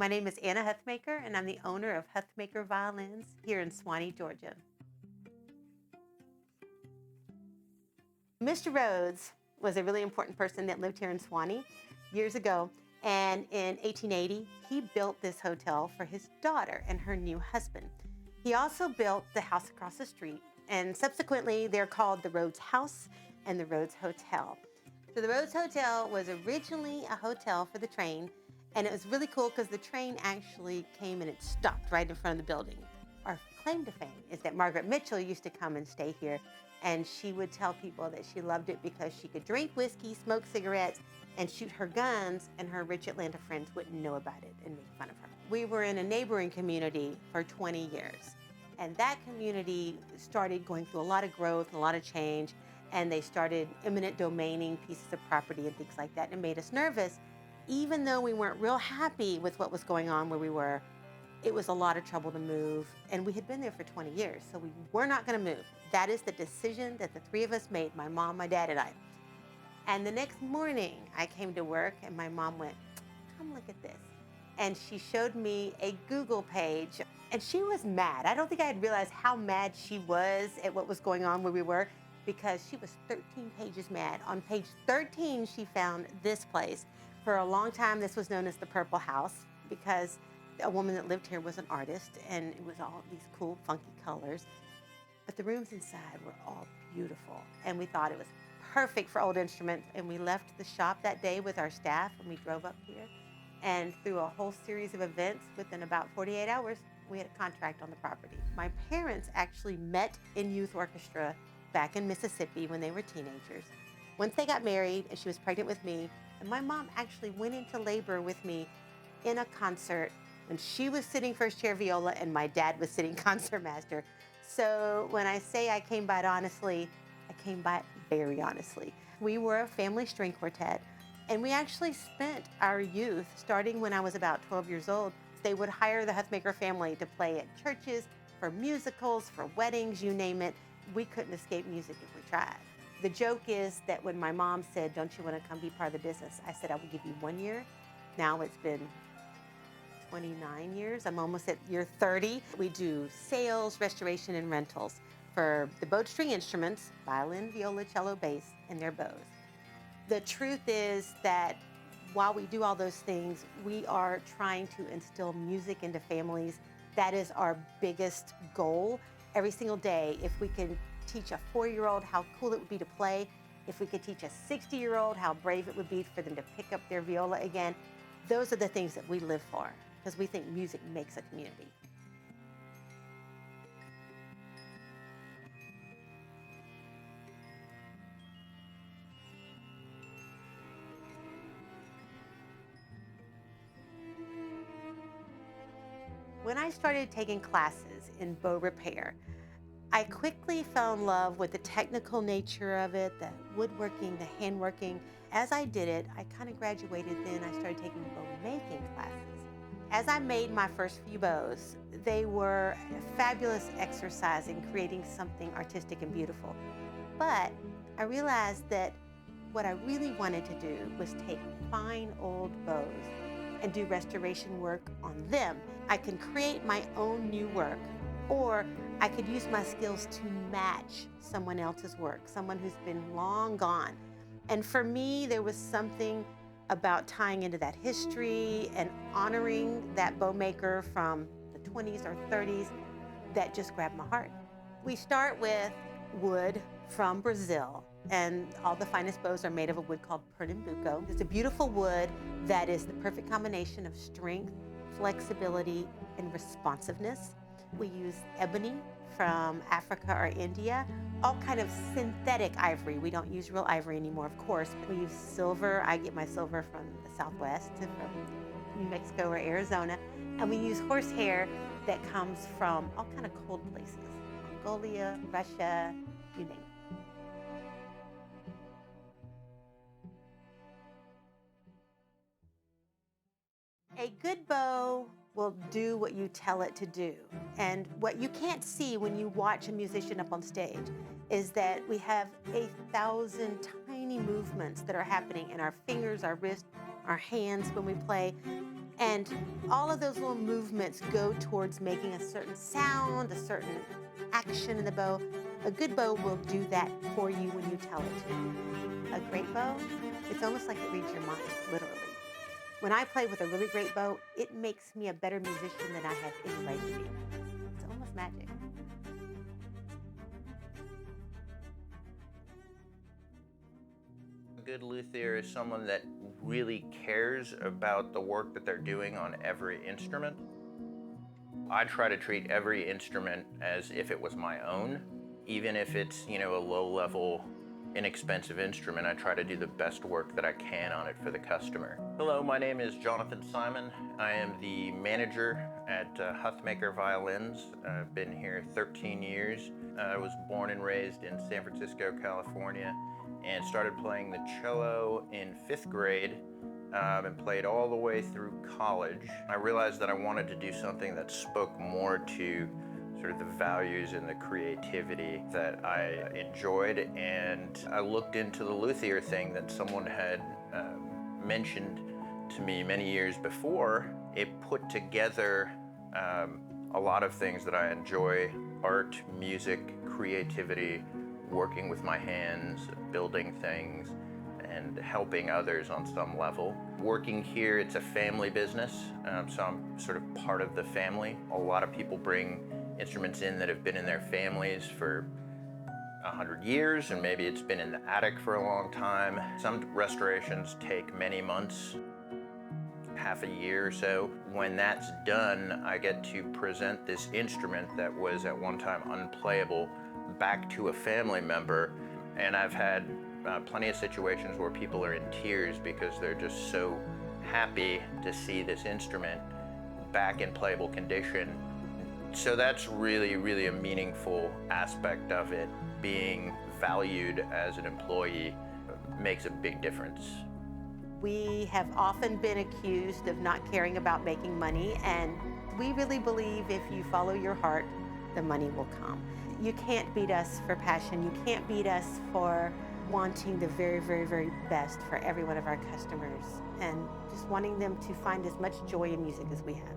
My name is Anna Huthmaker, and I'm the owner of Huthmaker Violins here in Swanee, Georgia. Mr. Rhodes was a really important person that lived here in Swanee years ago, and in 1880, he built this hotel for his daughter and her new husband. He also built the house across the street, and subsequently, they're called the Rhodes House and the Rhodes Hotel. So the Rhodes Hotel was originally a hotel for the train, and it was really cool because the train actually came and it stopped right in front of the building. Our claim to fame is that Margaret Mitchell used to come and stay here, and she would tell people that she loved it because she could drink whiskey, smoke cigarettes, and shoot her guns, and her rich Atlanta friends wouldn't know about it and make fun of her. We were in a neighboring community for 20 years, and that community started going through a lot of growth and a lot of change, and they started eminent domaining pieces of property and things like that, and it made us nervous. Even though we weren't real happy with what was going on where we were, it was a lot of trouble to move, and we had been there for 20 years, so we were not going to move. That is the decision that the three of us made, my mom, my dad, and I. And the next morning, I came to work, and my mom went, "Come look at this." And she showed me a Google page, and she was mad. I don't think I had realized how mad she was at what was going on where we were, because she was 13 pages mad. On page 13, she found this place. For a long time, this was known as the Purple House because a woman that lived here was an artist, and it was all these cool, funky colors. But the rooms inside were all beautiful, and we thought it was perfect for old instruments. And we left the shop that day with our staff, and we drove up here. And through a whole series of events, within about 48 hours, we had a contract on the property. My parents actually met in youth orchestra back in Mississippi when they were teenagers. Once they got married, and she was pregnant with me, and my mom actually went into labor with me in a concert when she was sitting first chair viola and my dad was sitting concertmaster. So when I say I came by it honestly, I came by it very honestly. We were a family string quartet, and we actually spent our youth, starting when I was about 12 years old. They would hire the Huthmaker family to play at churches, for musicals, for weddings, you name it. We couldn't escape music if we tried. The joke is that when my mom said, "Don't you want to come be part of the business?" I said, "I will give you 1 year." Now it's been 29 years. I'm almost at year 30. We do sales, restoration, and rentals for the bowed string instruments, violin, viola, cello, bass, and their bows. The truth is that while we do all those things, we are trying to instill music into families. That is our biggest goal. Every single day, if we can teach a 4-year-old how cool it would be to play, if we could teach a 60-year-old how brave it would be for them to pick up their viola again, those are the things that we live for, because we think music makes a community. When I started taking classes in bow repair, I quickly fell in love with the technical nature of it, the woodworking, the handworking. As I did it, I kind of graduated then. I started taking bow making classes. As I made my first few bows, they were a fabulous exercise in creating something artistic and beautiful. But I realized that what I really wanted to do was take fine old bows and do restoration work on them. I can create my own new work, or I could use my skills to match someone else's work, someone who's been long gone. And for me, there was something about tying into that history and honoring that bow maker from the 20s or 30s that just grabbed my heart. We start with wood from Brazil, and all the finest bows are made of a wood called Pernambuco. It's a beautiful wood that is the perfect combination of strength, flexibility, and responsiveness. We use ebony from Africa or India, all kind of synthetic ivory. We don't use real ivory anymore, of course. We use silver. I get my silver from the Southwest, from New Mexico or Arizona. And we use horsehair that comes from all kind of cold places, Mongolia, Russia, you name it. A good bow will do what you tell it to do. And what you can't see when you watch a musician up on stage is that we have 1,000 tiny movements that are happening in our fingers, our wrists, our hands when we play. And all of those little movements go towards making a certain sound, a certain action in the bow. A good bow will do that for you when you tell it to. A great bow, it's almost like it reads your mind, literally. When I play with a really great bow, it makes me a better musician than I have any right to be. It's almost magic. A good luthier is someone that really cares about the work that they're doing on every instrument. I try to treat every instrument as if it was my own. Even if it's, a low-level, inexpensive instrument, I try to do the best work that I can on it for the customer. Hello, my name is Jonathan Simon. I am the manager at Huthmaker Violins. I've been here 13 years. I was born and raised in San Francisco, California, and started playing the cello in 5th grade and played all the way through college. I realized that I wanted to do something that spoke more to sort of the values and the creativity that I enjoyed, and I looked into the luthier thing that someone had mentioned to me many years before. It put together a lot of things that I enjoy: art, music, creativity, working with my hands, building things, and helping others on some level. Working here, it's a family business, so I'm sort of part of the family. A lot of people bring instruments in that have been in their families for 100 years, and maybe it's been in the attic for a long time. Some restorations take many months, half a year or so. When that's done, I get to present this instrument that was at one time unplayable back to a family member, and I've had plenty of situations where people are in tears because they're just so happy to see this instrument back in playable condition. So that's really, really a meaningful aspect of it. Being valued as an employee makes a big difference. We have often been accused of not caring about making money, and we really believe if you follow your heart, the money will come. You can't beat us for passion. You can't beat us for wanting the very, very, very best for every one of our customers, and just wanting them to find as much joy in music as we have.